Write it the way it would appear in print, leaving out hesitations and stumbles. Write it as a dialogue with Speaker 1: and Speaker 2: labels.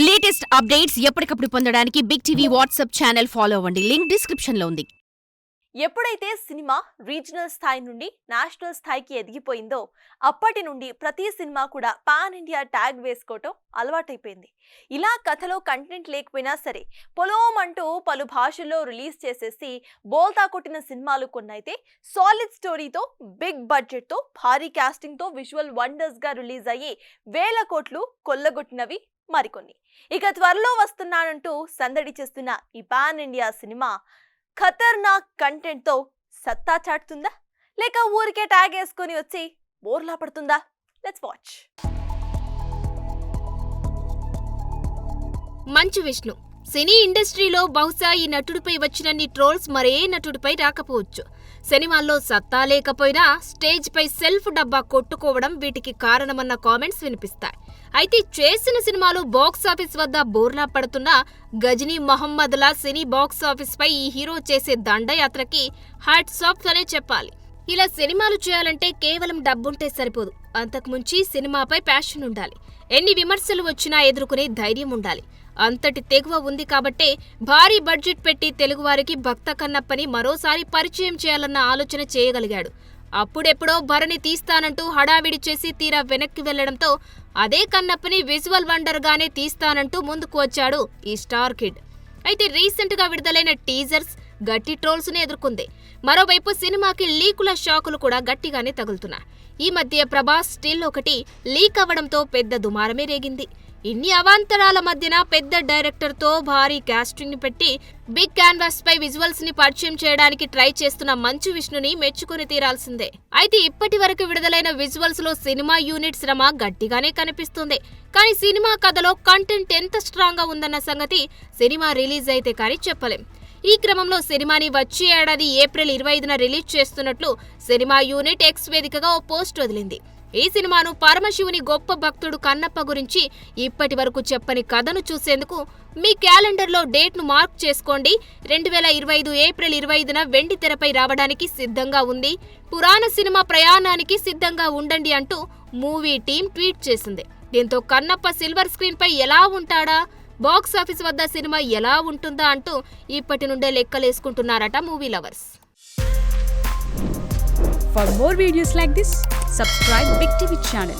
Speaker 1: Latest updates ఎప్పటికప్పుడు పొందడానికి Big TV WhatsApp channel follow అవ్వండి. లింక్ డిస్క్రిప్షన్ లో ఉంది.
Speaker 2: ఎప్పుడైతే సినిమా రీజనల్ స్థాయి నుండి నేషనల్ స్థాయికి ఎదిగిపోయిందో అప్పటి నుండి ప్రతి సినిమా కూడా పాన్ ఇండియా ట్యాగ్ వేసుకోవటం అలవాటైపోయింది. ఇలా కథలో కంటెంట్ లేకపోయినా సరే పొలోం అంటూ పలు భాషల్లో రిలీజ్ చేసేసి బోల్తా కొట్టిన సినిమాలు కొన్నైతే సాలిడ్ స్టోరీతో బిగ్ బడ్జెట్ తో భారీ కాస్టింగ్ తో విజువల్ వండర్స్ గా రిలీజ్ అయ్యి వేల కోట్లు కొల్లగొట్టినవి మరికొన్ని. ఇక త్వరలో వస్తున్నానంటూ సందడి చేస్తున్న ఈ పాన్ ఇండియా సినిమా ఖతర్నాక్ కంటెంట్ తో సత్తా చాటుతుందా, లేక ఊరికే ట్యాగ్ వేసుకొని వచ్చి బోర్లా పడుతుందా? Let's watch.
Speaker 3: మంచు విష్ణు సినీ ఇండస్ట్రీలో బహుశా ఈ నటుడిపై వచ్చినన్ని ట్రోల్స్ మరే నటుడిపై రాకపోవచ్చు. సినిమాల్లో సత్తా లేకపోయినా స్టేజ్ పై సెల్ఫ్ డబ్బా కొట్టుకోవడం వీటికి కారణమన్న కామెంట్స్ వినిపిస్తాయి. అయితే చేసిన సినిమాలు బాక్సాఫీస్ వద్ద బోర్లా పడుతున్న గజనీ మహమ్మద్లా సినీ బాక్సాఫీస్ పై ఈ హీరో చేసే దండయాత్రకి హ్యాట్స్ ఆఫ్ అనే చెప్పాలి. ఇలా సినిమాలు చేయాలంటే కేవలం డబ్బుంటే సరిపోదు, అంతకుముంచి సినిమాపై ప్యాషన్ ఉండాలి. ఎన్ని విమర్శలు వచ్చినా ఎదుర్కొనే ధైర్యం ఉండాలి. అంతటి తెగువ ఉంది కాబట్టే భారీ బడ్జెట్ పెట్టి తెలుగువారికి భక్త కన్నప్పని మరోసారి పరిచయం చేయాలన్న ఆలోచన చేయగలిగాడు. అప్పుడెప్పుడో భరణి తీస్తానంటూ హడావిడి చేసి తీరా వెనక్కి వెళ్లడంతో అదే కన్నప్పని విజువల్ వండర్ గానే తీస్తానంటూ ముందుకు వచ్చాడు ఈ స్టార్ కిడ్. అయితే రీసెంట్ గా విడుదలైన టీజర్స్ గట్టి ట్రోల్స్ ని ఎదుర్కొంది. మరోవైపు సినిమాకి లీకుల షాకులు కూడా గట్టిగానే తగులుతున్నాయి. ఈ మధ్య ప్రభాస్ స్టిల్ ఒకటి లీక్ అవ్వడంతో పెద్ద దుమారమే రేగింది. ఇన్ని అవాంతరాల మధ్యన పెద్ద డైరెక్టర్ తో భారీ కాస్టింగ్ ని పెట్టి బిగ్ క్యాన్వాస్ పై విజువల్స్ ని పరిచయం చేయడానికి ట్రై చేస్తున్న మంచు విష్ణుని మెచ్చుకొని తీరాల్సిందే. అయితే ఇప్పటి వరకు విడుదలైన విజువల్స్ లో సినిమా యూనిట్ శ్రమ గట్టిగానే కనిపిస్తుంది. కానీ సినిమా కథలో కంటెంట్ ఎంత స్ట్రాంగ్ గా ఉందన్న సంగతి సినిమా రిలీజ్ అయితే కానీ చెప్పలేం. ఈ క్రమంలో సినిమాని వచ్చే ఏడాది ఏప్రిల్ 25న రిలీజ్ చేస్తున్నట్లు సినిమా యూనిట్ ఎక్స్ వేదికగా ఓ పోస్ట్ వదిలింది. ఈ సినిమాను పరమశివుని గొప్ప భక్తుడు కన్నప్ప గురించి ఇప్పటి వరకు చెప్పని కథను చూసేందుకు మీ క్యాలెండర్లో డేట్ను మార్క్ చేసుకోండి. 2025 ఏప్రిల్ 25న వెండి తెరపై రావడానికి సిద్ధంగా ఉంది. పురాణ సినిమా ప్రయాణానికి సిద్ధంగా ఉండండి అంటూ మూవీ టీం ట్వీట్ చేసింది. దీంతో కన్నప్ప సిల్వర్ స్క్రీన్ పై ఎలా ఉంటాడా, బాక్సాఫీస్ వద్ద సినిమా ఎలా ఉంటుందా అంటూ ఇప్పటి నుండే లెక్కలేసుకుంటున్నారట movie lovers.
Speaker 4: For more videos like this, subscribe Big TV channel.